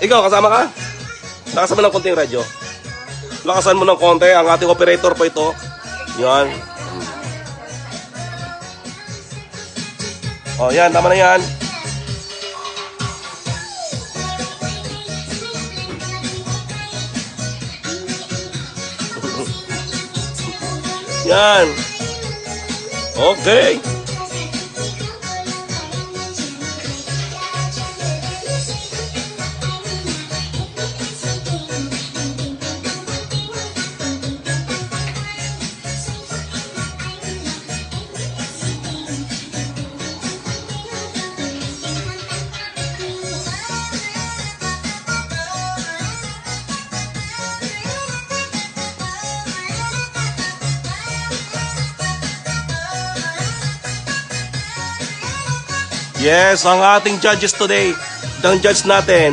Ikaw, kasama ka? Lakasan mo ng konti yung radyo. Lakasan mo ng konti. Ang ating operator pa ito. Yan. O, yan. Tama na yan. Yan. Okay. Yes, ang ating judges today. Ang judge natin.